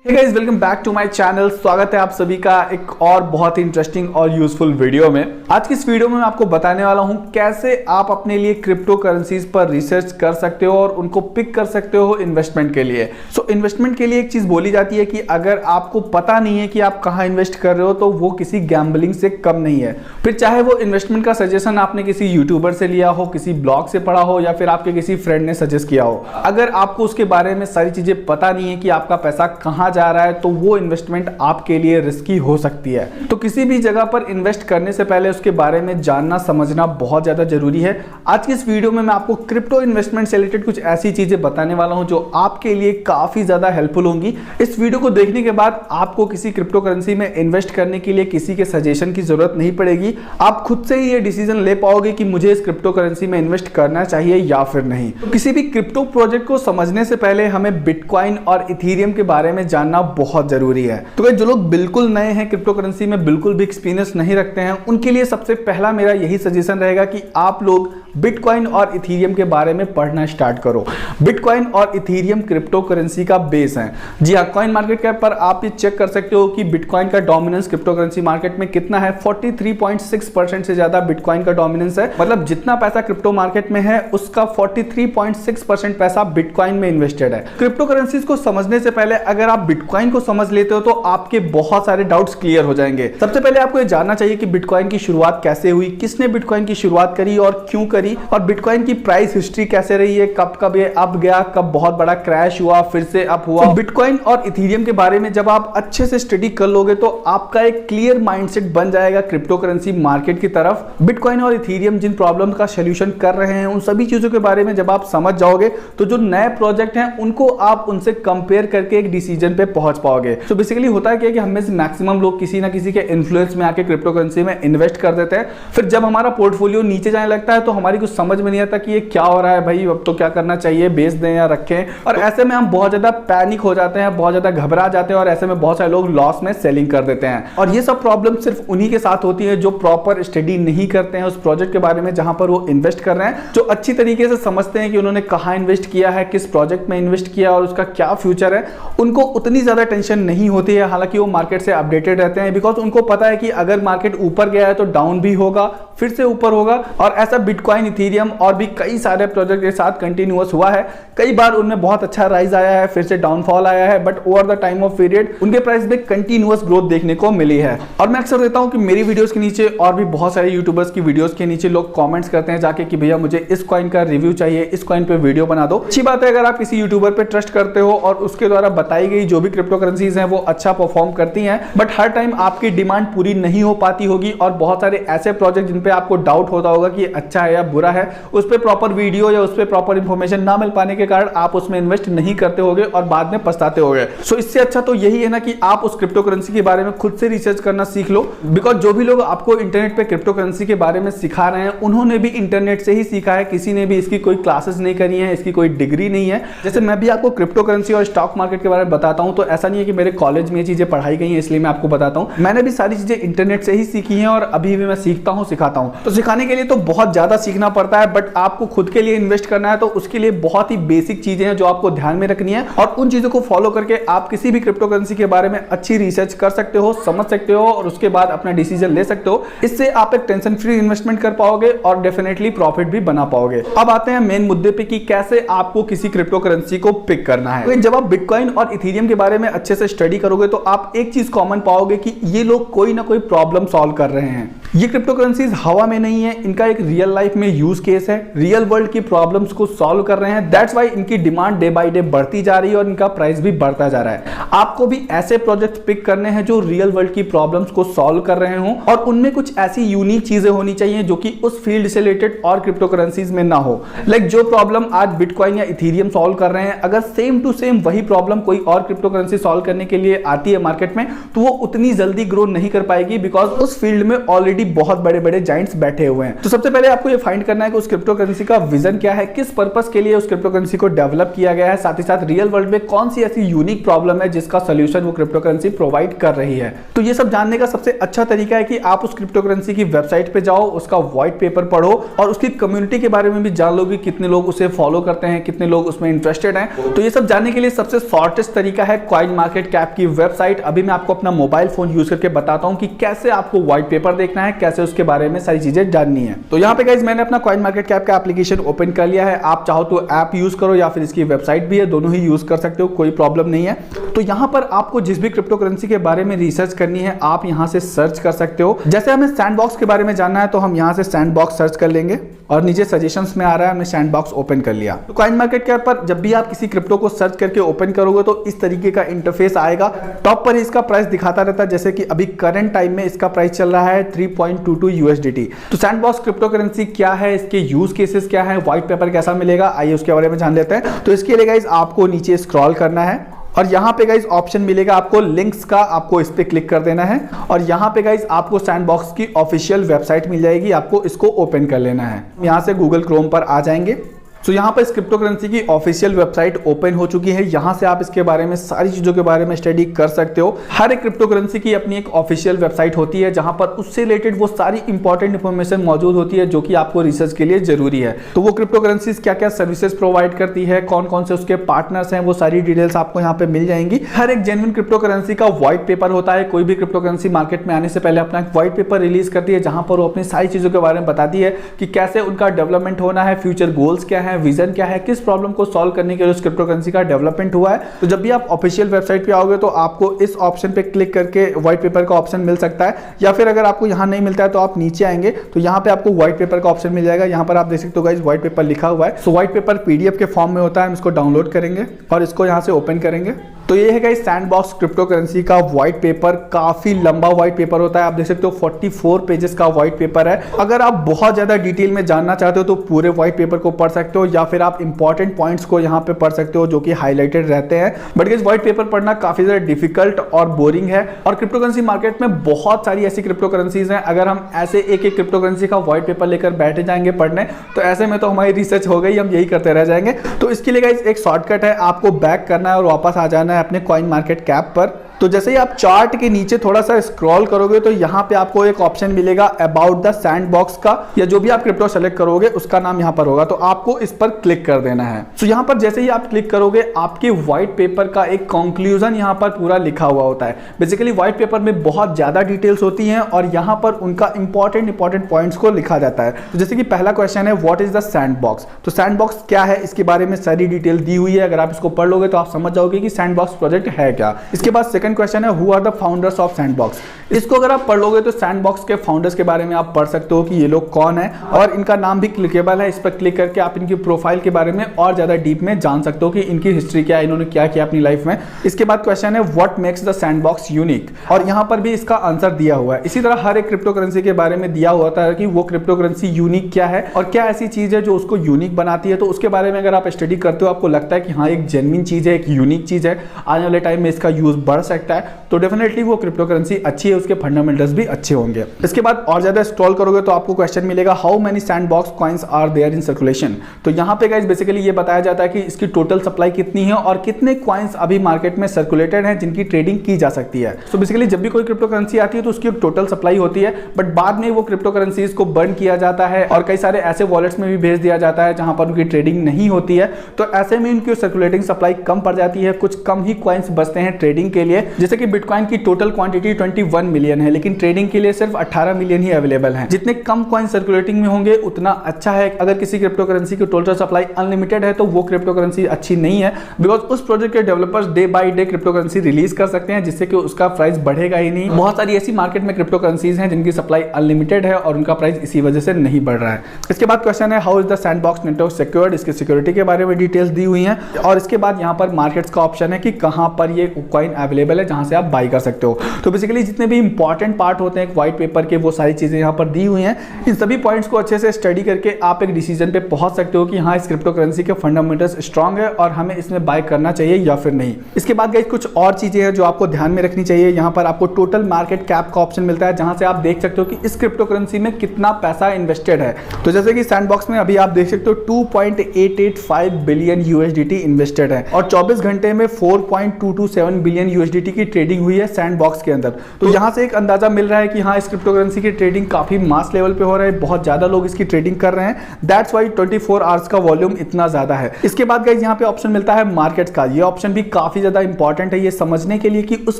Hey guys, welcome back to my channel. स्वागत है आप सभी का एक और बहुत ही इंटरेस्टिंग और यूजफुल वीडियो में। आज की इस वीडियो में मैं आपको बताने वाला हूं कैसे आप अपने लिए क्रिप्टो करेंसीज पर रिसर्च कर सकते हो और उनको पिक कर सकते हो इन्वेस्टमेंट के लिए। इन्वेस्टमेंट के लिए एक चीज बोली जाती है कि अगर आपको पता नहीं है कि आप कहां इन्वेस्ट कर रहे हो तो वो किसी गैम्बलिंग से कम नहीं है। फिर चाहे वो इन्वेस्टमेंट का सजेशन आपने किसी यूट्यूबर से लिया हो, किसी ब्लॉग से पढ़ा हो, या फिर आपके किसी फ्रेंड ने सजेस्ट किया हो, अगर आपको उसके बारे में सारी चीजें पता नहीं है कि आपका पैसा कहां जा रहा है तो वो इन्वेस्टमेंट आपके लिए रिस्की हो सकती है। तो किसी भी जगह पर इन्वेस्ट करने से पहले उसके बारे में जानना समझना बहुत ज्यादा जरूरी है। आज की इस वीडियो में मैं आपको क्रिप्टो इन्वेस्टमेंट से रिलेटेड कुछ ऐसी चीजें बताने वाला हूं जो आपके लिए काफी ज्यादा हेल्पफुल होंगी। इस वीडियो को देखने के बाद आपको किसी क्रिप्टो करेंसी में इन्वेस्ट करने के लिए किसी के सजेशन की जरूरत नहीं पड़ेगी। आप खुद से ही ये डिसीजन ले पाओगे कि मुझे इस क्रिप्टो करेंसी में इन्वेस्ट करना चाहिए या फिर नहीं। तो किसी भी क्रिप्टो प्रोजेक्ट को समझने से पहले हमें बिटकॉइन और इथेरियम के बारे में जानना बहुत जरूरी है। तो जो लोग बिल्कुल नए हैं, क्रिप्टो करेंसी में बिल्कुल भी एक्सपीरियंस नहीं रखते हैं, उनके लिए सबसे पहला मेरा यही सजेशन रहेगा कि आप लोग बिटकॉइन और इथेरियम के बारे में पढ़ना स्टार्ट करो। बिटकॉइन और इथेरियम क्रिप्टो करेंसी का बेस है। जी हाँ, कॉइन मार्केट कैप पर आप ये चेक कर सकते हो कि बिटकॉइन का डोमिनेंस क्रिप्टो करेंसी मार्केट में कितना है। 43.6% से ज्यादा बिटकॉइन का डोमिनेंस है। मतलब जितना पैसा क्रिप्टो मार्केट में है उसका 43.6% पैसा बिटकॉइन में इन्वेस्टेड है। क्रिप्टो करेंसीज को समझने से पहले अगर आप बिटकॉइन को समझ लेते हो तो आपके बहुत सारे डाउट्स क्लियर हो जाएंगे। सबसे पहले आपको ये जानना चाहिए कि बिटकॉइन की शुरुआत कैसे हुई, किसने बिटकॉइन की शुरुआत करी और क्यों करी, और बिटकॉइन की प्राइस हिस्ट्री कैसे रही है, कब कब ये अप गया, कब बहुत बड़ा क्रैश हुआ, फिर से अप हुआ। तो बिटकॉइन और इथेरियम के बारे में जब आप अच्छे से स्टडी कर लोगे तो आपका एक क्लियर माइंडसेट बन जाएगा क्रिप्टो करेंसी मार्केट की तरफ। बिटकॉइन और इथेरियम जिन प्रॉब्लम का सोल्यूशन कर रहे हैं उन सभी चीजों के बारे में जब आप समझ जाओगे तो जो नए प्रोजेक्ट हैं उनको आप उनसे कंपेयर करके एक डिसीजन पे पहुंच पाओगे। तो बेसिकली होता है कि हम में से मैक्सिमम लोग किसी ना किसी के इन्फ्लुएंस में आके क्रिप्टो करेंसी में इन्वेस्ट कर देते हैं। फिर जब हमारा पोर्टफोलियो नीचे जाने लगता है तो हमारी कुछ समझ में नहीं आता कि ये क्या हो रहा है, भाई अब तो क्या करना चाहिए, बेच दें या रखें। और ऐसे में हम बहुत ज्यादा पैनिक हो जाते हैं, बहुत ज्यादा घबरा जाते हैं और ऐसे में बहुत सारे लोग लॉस में सेलिंग कर देते हैं। और ये सब प्रॉब्लम सिर्फ उन्हीं के साथ होती है जो प्रॉपर स्टडी नहीं करते हैं उस प्रोजेक्ट के बारे में जहां पर वो इन्वेस्ट कर रहे हैं, जो अच्छी तरीके से समझते हैं कि उन्होंने कहां इन्वेस्ट किया है, किस प्रोजेक्ट में इन्वेस्ट किया और उसका क्या फ्यूचर है। उनको उतनी ज्यादा टेंशन नहीं होती है, हालांकि वो मार्केट से अपडेटेड रहते हैं, बिकॉज उनको पता है कि अगर मार्केट ऊपर गया है तो डाउन भी होगा, फिर से ऊपर होगा। और ऐसा बिटकॉइन, इथेरियम और भी कई सारे प्रोजेक्ट के साथ कंटिन्यूअस हुआ है। कई बार उनमें बहुत अच्छा राइज आया है, फिर से डाउनफॉल आया है, but over the time of period उनके प्राइस में कंटिन्यूअस ग्रोथ देखने को मिली है। और मैं अक्सर देखता हूं कि मेरी वीडियोस के नीचे और भी बहुत सारे यूट्यूबर्स की वीडियोस के नीचे लोग कमेंट्स करते हैं जाके कि भैया मुझे इस कॉइन का रिव्यू चाहिए, इस कॉइन पे वीडियो बना दो। अच्छी बात है अगर आप किसी यूट्यूबर पे ट्रस्ट करते हो और उसके द्वारा बताई गई जो भी क्रिप्टो करेंसीज हैं वो अच्छा परफॉर्म करती हैं, बट हर टाइम आपकी डिमांड पूरी नहीं हो पाती होगी और बहुत सारे ऐसे प्रोजेक्ट जिन पे आपको डाउट होता होगा कि अच्छा है या बुरा है, उस पे प्रॉपर वीडियो या उस पे प्रॉपर इंफॉर्मेशन ना मिल पाने के कारण आप उसमें इन्वेस्ट नहीं करते होगे और बाद में पछताते होगे। सो इससे अच्छा तो यही है ना कि आप उस क्रिप्टो करेंसी के बारे में खुद से रिसर्च करना सीख लो। बिकॉज जो भी लोग आपको इंटरनेट पे क्रिप्टो करेंसी के बारे में सिखा रहे हैं उन्होंने भी इंटरनेट से ही सीखा है, किसी ने भी इसकी कोई क्लासेस नहीं करी है, इसकी कोई डिग्री नहीं है। जैसे मैं भी आपको क्रिप्टो करेंसी और स्टॉक मार्केट के बारे में बताता हूं तो ऐसा नहीं है कि मेरे कॉलेज में ये चीजें पढ़ाई गई हैं इसलिए मैं आपको बताता हूं। मैंने भी सारी चीजें इंटरनेट से ही सीखी हैं और अभी भी मैं सीखता हूं, सिखाता हूं। तो सिखाने के लिए तो बहुत ज्यादा सीखना पड़ता है, बट आपको खुद के लिए इन्वेस्ट करना है तो उसके लिए बहुत ही बेसिक चीजें हैं जो आपको ध्यान में रखनी है और उन चीजों को फॉलो करके आप किसी भी क्रिप्टो करेंसी के बारे में अच्छी रिसर्च कर सकते हो, समझ सकते हो और उसके बाद अपना डिसीजन ले सकते हो। इससे आप एक टेंशन फ्री इन्वेस्टमेंट कर पाओगे और डेफिनेटली प्रॉफिट भी बना पाओगे। अब आते हैं मेन मुद्दे पे कि कैसे आपको किसी क्रिप्टो करेंसी को पिक करना है। तो जब आप बिटकॉइन और इथेरियम के बारे में अच्छे से स्टडी करोगे तो आप एक चीज कॉमन पाओगे कि ये लोग कोई ना कोई प्रॉब्लम सॉल्व कर रहे हैं। ये क्रिप्टो करेंसीज हवा में नहीं है, इनका एक रियल लाइफ में यूज केस है, रियल वर्ल्ड की प्रॉब्लम्स को सॉल्व कर रहे हैं। दैट्स व्हाई इनकी डिमांड डे बाय डे बढ़ती जा रही है और इनका प्राइस भी बढ़ता जा रहा है। आपको भी ऐसे प्रोजेक्ट पिक करने हैं जो रियल वर्ल्ड की प्रॉब्लम्स को सॉल्व कर रहे हों और उनमें कुछ ऐसी यूनिक चीजें होनी चाहिए जो कि उस फील्ड से रिलेटेड और क्रिप्टो करेंसीज में ना हो। लाइक जो प्रॉब्लम आज बिटकॉइन या इथेरियम सॉल्व कर रहे हैं, अगर सेम टू सेम वही प्रॉब्लम कोई और क्रिप्टो करेंसी सॉल्व करने के लिए आती है मार्केट में तो वो उतनी जल्दी ग्रो नहीं कर पाएगी, बिकॉज उस फील्ड में ऑलरेडी बहुत बड़े बड़े जाइंट्स बैठे हुए हैं। तो सबसे पहले आपको ये फाइंड करना है कि उस क्रिप्टो करेंसी का विजन क्या है, किस पर्पस के लिए उस क्रिप्टो करेंसी को डेवलप किया गया है, साथ ही साथ रियल वर्ल्ड में कौन सी ऐसी यूनिक प्रॉब्लम है जिसका सोल्यूशन वो क्रिप्टो करेंसी प्रोवाइड कर रही है। तो ये सब जानने का सबसे अच्छा तरीका है कि आप उस क्रिप्टो करेंसी की वेबसाइट पे जाओ, उसका व्हाइट पेपर पढ़ो और उसकी कम्युनिटी के बारे में भी जान लो कि कितने लोग उसे फॉलो करते हैं, कितने लोग उसमें इंटरेस्टेड हैं। तो ये सब जानने के लिए सबसे शॉर्टेस्ट तरीका है कॉइन मार्केट कैप की वेबसाइट। अभी मैं आपको अपना मोबाइल फोन यूज करके बताता हूं कि कैसे आपको व्हाइट पेपर देखना है, कैसे उसके बारे में सारी चीजें जाननी है। तो यहाँ पे गाइस मैंने अपना कॉइन मार्केट कैप का एप्लीकेशन ओपन कर लिया है। आप चाहो तो ऐप यूज करो या फिर इसकी वेबसाइट भी है, दोनों ही यूज कर सकते हो, कोई प्रॉब्लम नहीं है। तो यहाँ पर आपको जिस भी क्रिप्टो करेंसी के बारे में रिसर्च करनी है आप यहाँ से सर्च कर सकते हो। जैसे हमें सैंडबॉक्स के बारे में जानना है तो हम यहाँ से सैंडबॉक्स सर्च कर लेंगे और नीचे सजेशंस में आ रहा है, हमने सैंडबॉक्स ओपन कर लिया। तो कॉइन मार्केट कैप पर जब भी आप किसी क्रिप्टो को सर्च करके ओपन करोगे तो इस तरीके का इंटरफेस आएगा। टॉप पर इसका प्राइस दिखाता रहता है, जैसे कि अभी करंट टाइम में इसका प्राइस चल रहा है 3.22 USDT। तो सैंडबॉक्स क्रिप्टो करेंसी क्या है, इसके यूज केसेस क्या है, व्हाइट पेपर कैसा मिलेगा, आइए उसके बारे में जान लेते हैं। तो इसके लिए गाइस आपको नीचे स्क्रॉल करना है और यहाँ पे गाइस ऑप्शन मिलेगा आपको लिंक्स का, आपको इस पे क्लिक कर देना है और यहाँ पे गाइस आपको सैंडबॉक्स की ऑफिशियल वेबसाइट मिल जाएगी, आपको इसको ओपन कर लेना है। यहाँ से गूगल क्रोम पर आ जाएंगे। तो यहाँ पर इस क्रिप्टो करेंसी की ऑफिशियल वेबसाइट ओपन हो चुकी है। यहाँ से आप इसके बारे में सारी चीज़ों के बारे में स्टडी कर सकते हो। हर एक क्रिप्टो करेंसी की अपनी एक ऑफिशियल वेबसाइट होती है जहाँ पर उससे रिलेटेड वो सारी इंपॉर्टेंट इन्फॉर्मेशन मौजूद होती है जो कि आपको रिसर्च के लिए जरूरी है। तो वो क्रिप्टो करेंसीज क्या क्या सर्विसेज प्रोवाइड करती है, कौन कौन से उसके पार्टनर्स हैं, वो सारी डिटेल्स आपको यहाँ पे मिल जाएंगी। हर एक जेन्युइन क्रिप्टो करेंसी का व्हाइट पेपर होता है। कोई भी क्रिप्टो करेंसी मार्केट में आने से पहले अपना एक व्हाइट पेपर रिलीज करती है जहाँ पर वो अपनी सारी चीज़ों के बारे में बताती है कि कैसे उनका डेवलपमेंट होना है, फ्यूचर गोल्स क्या है, विजन क्या है, किस प्रॉब्लम को सॉल्व करने के लिए उस क्रिप्टो करेंसी का डेवलपमेंट हुआ है। तो जब भी आप ऑफिशियल वेबसाइट पे आओगे तो आपको इस ऑप्शन पे क्लिक करके व्हाइट पेपर का ऑप्शन मिल सकता है, या फिर अगर आपको यहाँ नहीं मिलता है तो आप नीचे आएंगे तो यहाँ पे आपको व्हाइट पेपर का ऑप्शन मिल जाएगा। यहाँ पर आप देख सकते हो गाइस व्हाइट पेपर लिखा हुआ है। सो व्हाइट पेपर पीडीएफ के फॉर्म में होता है, हम इसको डाउनलोड करेंगे और इसको यहाँ से ओपन करेंगे। तो ये है गाइस सैंडबॉक्स क्रिप्टो करेंसी का व्हाइट पेपर। काफी लंबा व्हाइट पेपर होता है, आप देख सकते हो 44 पेजेस का व्हाइट पेपर है। अगर आप बहुत ज्यादा डिटेल में जानना चाहते हो तो पूरे व्हाइट पेपर को पढ़ सकते हो या फिर आप इंपॉर्टेंट पॉइंट्स को यहाँ पे पढ़ सकते हो जो कि हाईलाइटेड रहते हैं। बट गाइस व्हाइट पेपर पढ़ना काफी ज्यादा डिफिकल्ट और बोरिंग है। और क्रिप्टो करेंसी मार्केट में बहुत सारी ऐसी क्रिप्टो करेंसीज हैं, अगर हम ऐसे एक एक क्रिप्टो करेंसी का व्हाइट पेपर लेकर बैठे जाएंगे पढ़ने तो ऐसे में तो हमारी रिसर्च हो गई, हम यही करते रह जाएंगे। तो इसके लिए गाइस एक शॉर्टकट है, आपको बैक करना है और वापस आ जाना है अपने कॉइन मार्केट कैप पर। तो जैसे ही आप चार्ट के नीचे थोड़ा सा स्क्रॉल करोगे तो यहाँ पे आपको एक ऑप्शन मिलेगा अबाउट द सैंडबॉक्स का, या जो भी आप क्रिप्टो सेलेक्ट करोगे उसका नाम यहाँ पर होगा, तो आपको इस पर क्लिक कर देना है। तो यहाँ पर जैसे ही आप क्लिक करोगे आपके व्हाइट पेपर का एक कंक्लूजन यहाँ पर पूरा लिखा हुआ होता है। बेसिकली व्हाइट पेपर में बहुत ज्यादा डिटेल्स होती हैं और यहाँ पर उनका इंपॉर्टेंट पॉइंट्स को लिखा जाता है। तो जैसे कि पहला क्वेश्चन है व्हाट इज द सैंडबॉक्स। तो सैंडबॉक्स क्या है, इसके बारे में सारी डिटेल दी हुई है। अगर आप इसको पढ़ लोगे तो आप समझ जाओगे कि सैंडबॉक्स प्रोजेक्ट है क्या। इसके बाद सेकंड क्वेश्चन है who are the founders of Sandbox. इसको अगर आप पढ़ लोगे तो सैंडबॉक्स के फाउंडर्स के बारे में आप पढ़ सकते हो कि ये लोग कौन है और इनका नाम भी क्लिकेबल है। इस पर क्लिक करके आप इनकी प्रोफाइल के बारे में और ज्यादा डीप में जान सकते हो कि इनकी हिस्ट्री क्या है, इन्होंने क्या किया अपनी लाइफ में। इसके बाद क्वेश्चन है what makes the sandbox unique, और यहाँ पर भी इसका आंसर दिया हुआ है। इसी तरह हर एक क्रिप्टो करेंसी के बारे में दिया हुआ था कि वो क्रिप्टो करेंसी यूनिक क्या है और क्या ऐसी चीज है जो उसको यूनिक बनाती है। तो उसके बारे में अगर आप स्टडी करते हो, आपको लगता है कि हाँ एक जेन्युइन चीज है, एक यूनिक चीज है, आने वाले टाइम में इसका यूज बढ़ सकता है, तो डेफिनेटली वो क्रिप्टो करेंसी अच्छी है, उसके फंडामेंटल्स भी अच्छे होंगे। इसके बाद और ज्यादा स्क्रॉल करोगे तो आपको क्वेश्चन मिलेगा how many Sandbox coins are there in circulation. तो यहाँ पे गाइस बेसिकली ये बताया जाता है कि इसकी टोटल सप्लाई कितनी है और कितने कॉइन्स अभी मार्केट में सर्कुलेटेड हैं जिनकी ट्रेडिंग की जा सकती है। तो बेसिकली जब भी कोई क्रिप्टो करेंसी आती है तो उसकी टोटल सप्लाई होती है, बट बाद में वो क्रिप्टो करेंसीज को बर्न किया जाता है और कई सारे ऐसे वॉलेट्स में भी भेज दिया जाता है जहां पर उनकी ट्रेडिंग नहीं होती है। तो ऐसे में उनकी सर्कुलेटिंग सप्लाई कम पड़ जाती है, कुछ कम ही कॉइन्स बचते हैं ट्रेडिंग के लिए। जैसे कि बिटकॉइन की टोटल क्वांटिटी 21 मिलियन है, लेकिन ट्रेडिंग के लिए सिर्फ 18 मिलियन ही अवेलेबल हैं। जितने कम कॉइन सर्कुलेटिंग में होंगे उतना अच्छा है। अगर किसी क्रिप्टो करेंसी की टोटल सप्लाई अनलिमिटेड है तो वो क्रिप्टो करेंसी अच्छी नहीं है, बिकॉज उस प्रोजेक्ट के developers day by day crypto currency release कर सकते हैं जिससे कि उसका प्राइस बढ़ेगा ही नहीं। बहुत सारी ऐसी मार्केट में क्रिप्टो करेंसीज हैं जिनकी सप्लाई अनलिमिटेड है और उनका प्राइस इसी वजह से नहीं बढ़ रहा है। इसके बाद क्वेश्चन है how is the sandbox network secured. इसकी सिक्योरिटी के बारे में डिटेल्स दी हुई हैं और इसके बाद यहाँ पर मार्केट्स का ऑप्शन है कि कहाँ पर ये कॉइन अवेलेबल अवेलेबल है जहां से आप बाई कर सकते हो। तो बेसिकली जितने भी इंपॉर्टेंट पार्ट होते हैं एक व्हाइट पेपर के, वो सारी चीजें यहाँ पर दी हुई हैं। इन सभी पॉइंट्स को अच्छे से स्टडी करके आप एक डिसीजन पे पहुंच सकते हो कि हाँ, इस क्रिप्टो करेंसी के फंडामेंटल्स स्ट्रांग है और हमें इसमें बाय करना चाहिए या फिर नहीं। इसके बाद गाइस कुछ और चीजें हैं जो आपको ध्यान में रखनी चाहिए। यहाँ पर आपको टोटल मार्केट कैप का ऑप्शन मिलता है जहां से आप देख सकते हो कि इस क्रिप्टो करेंसी में कितना पैसा इन्वेस्टेड है। तो जैसे कि सैंडबॉक्स में अभी आप देख सकते हो 2.885 बिलियन यूएसडीटी इन्वेस्टेड है और 24 घंटे में 4.227 बिलियन यूएसडीटी की ट्रेडिंग हुई है सैंडबॉक्स के अंदर। तो यहां से एक अंदाजा मिल रहा है कि हाँ, इस क्रिप्टो करेंसी की ट्रेडिंग काफी मास लेवल पे हो रहा है, बहुत ज्यादा लोग इसकी ट्रेडिंग कर रहे हैं। दैट्स व्हाई 24 आवर्स का वॉल्यूम इतना ज्यादा है। इसके बाद गाइस यहाँ पे ऑप्शन मिलता है मार्केट का। ये ऑप्शन भी काफी ज्यादा इंपॉर्टेंट है ये समझने के लिए कि उस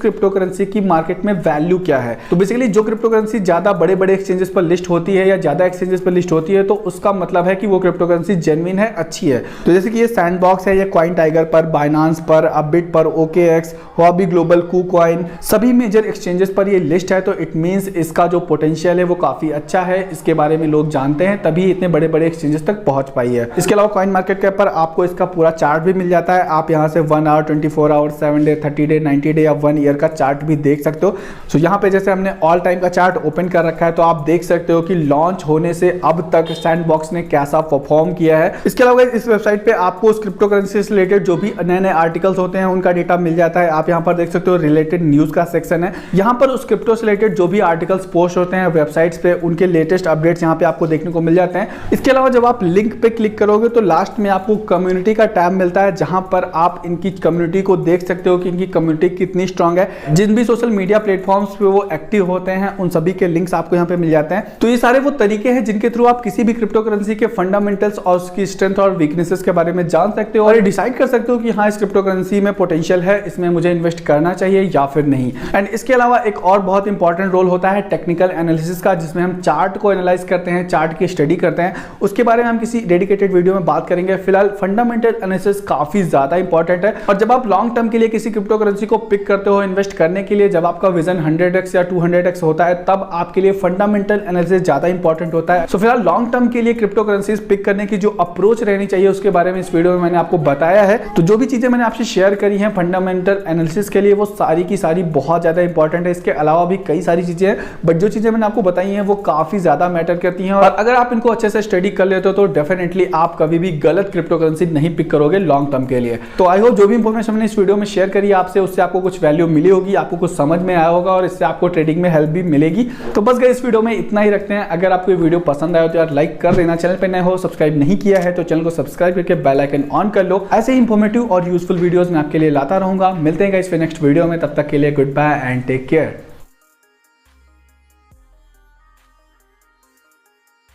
क्रिप्टो करेंसी की मार्केट में वैल्यू क्या है। तो बेसिकली जो क्रिप्टो करेंसी ज्यादा बड़े बड़े एक्सचेंजेस पर लिस्ट होती है या ज्यादा एक्सचेंजेस पर लिस्ट होती है तो उसका मतलब है कि वो क्रिप्टो करेंसी जेन्युइन है, अच्छी है। तो जैसे कि ये सैंडबॉक्स है, ये कॉइन टाइगर पर, बाइनांस पर, अपबिट पर, OKX, हुआबी ग्लोबल, KuCoin, सभी मेजर एक्सचेंजेस पर ये लिस्ट है। तो इट मींस इसका जो पोटेंशियल है वो काफी अच्छा है, इसके बारे में लोग जानते हैं, तभी इतने बड़े बड़े एक्सचेंजेस तक पहुंच पाई है। इसके अलावा कॉइन मार्केट कैप पर आपको इसका पूरा चार्ट भी मिल जाता है। आप यहाँ से 1 hour, 24 hour, 7 day, 30 day, 90 day या 1 ईयर का चार्ट भी देख सकते हो। सो यहाँ पे जैसे हमने ऑल टाइम का चार्ट ओपन कर रखा है तो आप देख सकते हो कि लॉन्च होने से अब तक सैंडबॉक्स ने कैसा परफॉर्म किया है। इसके अलावा इस वेबसाइट पे आपको उस क्रिप्टो करेंसी से रिलेटेड जो भी नए नए आर्टिकल्स होते हैं उनका डेटा मिल जाता है। आप यहाँ पर देख सकते हो रिलेटेड न्यूज का सेक्शन है। यहाँ पर उस क्रिप्टो से रिलेटेड जो भी आर्टिकल्स पोस्ट होते हैं वेबसाइट्स पे, उनके लेटेस्ट अपडेट्स यहाँ पे आपको देखने को मिल जाते हैं। इसके अलावा जब आप लिंक पे क्लिक करोगे तो लास्ट में आपको कम्युनिटी का टैब मिलता है जहां पर आप इनकी कम्युनिटी को देख सकते हो कि इनकी कम्युनिटी कितनी स्ट्रांग है। जिन भी सोशल मीडिया प्लेटफॉर्म्स पे वो एक्टिव होते हैं उन सभी के लिंक्स आपको यहाँ पे मिल जाते हैं। तो ये सारे वो तरीके हैं जिनके थ्रू आप किसी भी क्रिप्टो करेंसी के फंडामेंटल्स और उसकी स्ट्रेंथ और वीकनेसेस के बारे में जान सकते हो और ये डिसाइड कर सकते हो कि हाँ, इस क्रिप्टो करेंसी में पोटेंशियल है, इसमें मुझे इन्वेस्ट करना चाहिए या फिर नहीं। एंड इसके अलावा एक और बहुत इंपॉर्टेंट रोल होता है टेक्निकल एनालिसिस का, जिसमें हम चार्ट को एनालाइज करते हैं, चार्ट की स्टडी करते हैं। उसके बारे में हम किसी डेडिकेटेड वीडियो में बात करेंगे। फिलहाल फंडामेंटल एनालिसिस काफी ज्यादा इंपॉर्टेंट है और जब आप लॉन्ग टर्म के लिए किसी क्रिप्टो करेंसी को पिक करते हो इन्वेस्ट करने के लिए, जब आपका विजन 100x या 200x होता है तब आपके लिए फंडामेंटल एनालिसिस ज्यादा इंपॉर्टेंट होता है। सो फिलहाल लॉन्ग टर्म के लिए क्रिप्टो करेंसीज पिक करने की जो अप्रोच रहनी चाहिए उसके बारे में इस वीडियो में मैंने आपको बताया है। तो जो भी चीजें मैंने आपसे शेयर करी हैं फंडामेंटल एनालिसिस के लिए वो सारी की सारी बहुत ज्यादा इंपॉर्टेंट है। इसके अलावा भी कई सारी चीजें हैं बट जो चीजें मैंने आपको बताई हैं वो काफी ज्यादा मैटर करती हैं और अगर आप इनको अच्छे से स्टडी कर लेते हो तो डेफिनेटली आप कभी भी गलत क्रिप्टो करेंसी नहीं पिक करोगे लॉन्ग टर्म के लिए। तो आई होप जो भी इंफॉर्मेशन मैंने इस वीडियो में शेयर करी आपसे उससे आपको कुछ वैल्यू मिली होगी, आपको कुछ समझ में आया होगा और इससे आपको ट्रेडिंग में हेल्प भी मिलेगी। तो बस गाइस इस वीडियो में इतना ही रखते हैं। अगर आपको ये वीडियो पसंद आया तो यार लाइक कर देना, चैनल पे नए हो सब्सक्राइब नहीं किया है तो चैनल को सब्सक्राइब करके बेल आइकन ऑन कर लो। ऐसे ही इंफॉर्मेटिव और यूजफुल वीडियोस मैं आपके लिए लाता रहूंगा। मिलते हैं गाइस फिर नेक्स्ट वीडियो में, तब तक के लिए goodbye and take care.